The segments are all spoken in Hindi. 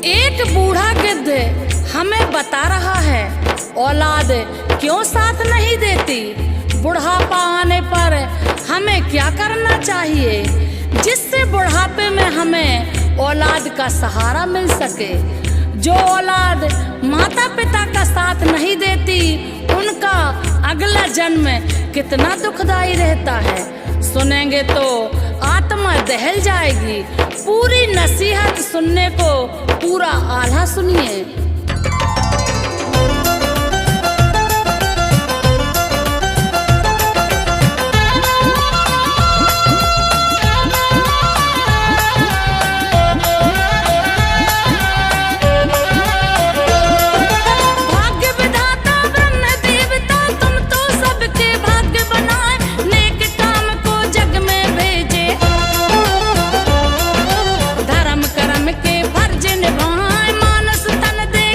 एक बूढ़ा गिद्ध हमें बता रहा है, औलाद क्यों साथ नहीं देती। बुढ़ापा आने पर हमें क्या करना चाहिए, जिससे बुढ़ापे में हमें औलाद का सहारा मिल सके। जो औलाद माता पिता का साथ नहीं देती, उनका अगला जन्म कितना दुखदाई रहता है। सुनेंगे तो आत्मा दहल जाएगी। पूरी नसीहत सुनने को पूरा आल्हा सुनिए। धर्म कर्म के फर्ज निभाएं, मानस तन दे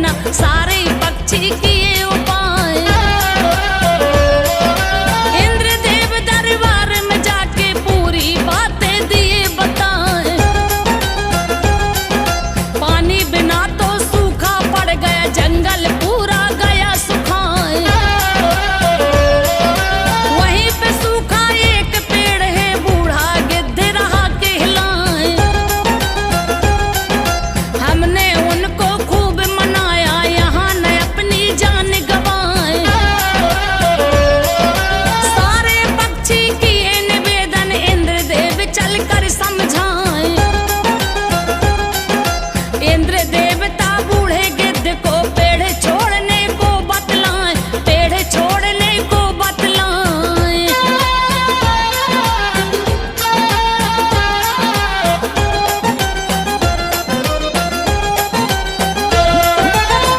ना सारे पक्षी किए उपाय। इंद्रदेव दरबार में जाके पूरी बातें दिए बताए। पानी बिना तो सूखा पड़ गया, जंगल पूरा गया सुखाए। वहीं पे सूखा एक पेड़ है, बूढ़ा गिद्ध रहा कहलाए। हमने उनको खूब मनाया, यहाँ न अपनी जान गवाए। सारे पक्षी किए निवेदन, इंद्रदेव चलकर समझाए। इंद्र देवता बूढ़े गिद्ध को पेड़ छोड़ने को बतलाए, पेड़ छोड़ने को बतलाए।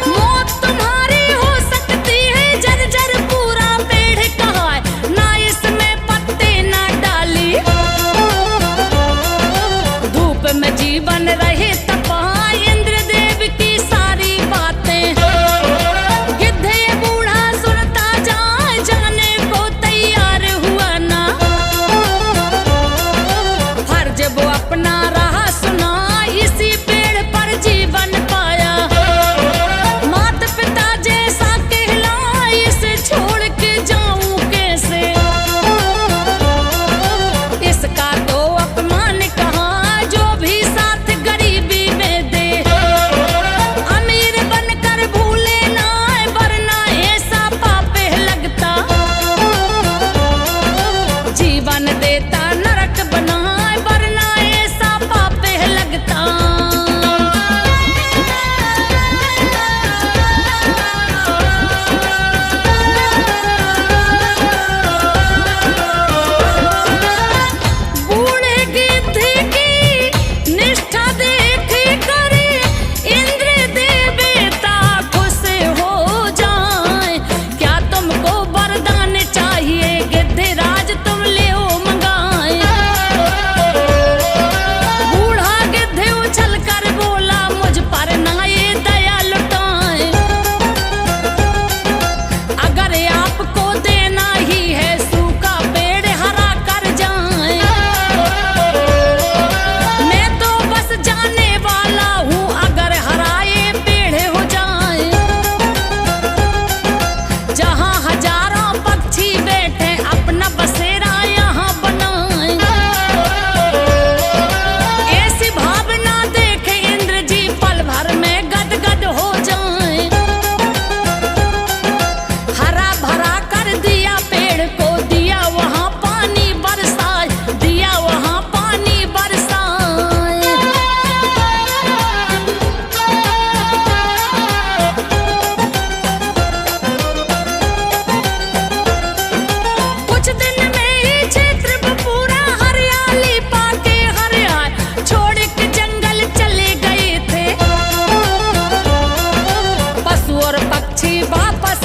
मौत तुम्हारी हो सकती है, जर्जर पूरा पेड़ कहा है, ना इसमें पत्ते ना डाली। धूप में जीवन रहे तपा, इंद्रदेव की सारी बातें। गिद्ध ये बूढ़ा सुनता जाए, जाने को तैयार हुआ ना। फर्ज वो अपना रहा सुना, इसी पेड़ पर जीवन पाया। माता पिता जैसा कहला, इसे छोड़ के जाऊं कैसे। इसका तो अपमान कहा, जो भी साथ गरीबी में दे। अमीर बनकर भूले ना, वरना ऐसा पापे लगता। जीवन देता नरक बनाए, वरना ऐसा पापे लगता। बूढ़े गिद्ध की निष्ठा देख कर इंद्र देवता खुश हो जाए। क्या तुमको वरदान चाहिए, गिद्ध राज तुम ले मंगाए। बूढ़ा गिद्ध उछल कर बोला, मुझ पर ना ये दया लुटाए। अगर आपको देना ही है, सूखा पेड़ हरा कर जाए। मैं तो बस जाने वाला हूँ, अगर हराए पेड़ हो जाए। जहाँ हजारों पक्षी बैठे, अपना बसेरा यहाँ बनाए। ऐसी भावना देखे इंद्र जी, पल भर में गदगद हो जाए। हरा भरा कर दिया पेड़ को, दिया वहाँ पानी बरसाए, दिया वहाँ पानी बरसाए। कुछ दिन में ही क्षेत्र पूरा हरियाली पाके हरियाल छोड़ के जंगल चले गए थे। पशु और पक्षी वापस